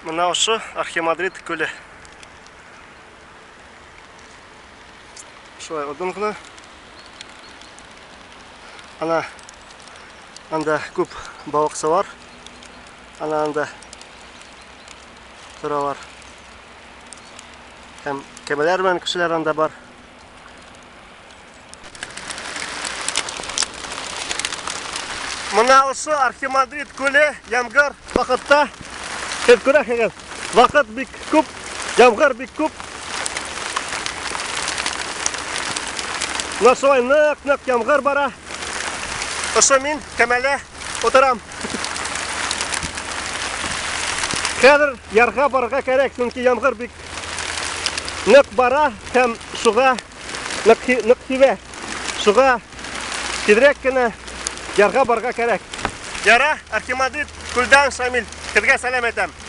Мына ошо Архимандрит көлі. Шулай одын гына. Анда көп балыкчы бар. Анда туралар. Һәм кемеләр белән кешеләр анда бар. Мына ошо Архимандрит көле ямгыр вакытта көрәһегез. Вакыт бик күп, ямгыр бик күп. Шулай нык ямгыр бара. Ошо мин кемәлә утырам. Хәзер ярга барырга кирәк, чөнки ямгыр бик нык бара һәм шуга нык тибә. Шуга тизрәк кенә ярга барырга кирәк. Яра, Архимандрит күлдән Шамил, сезгә сәлам әйтәм.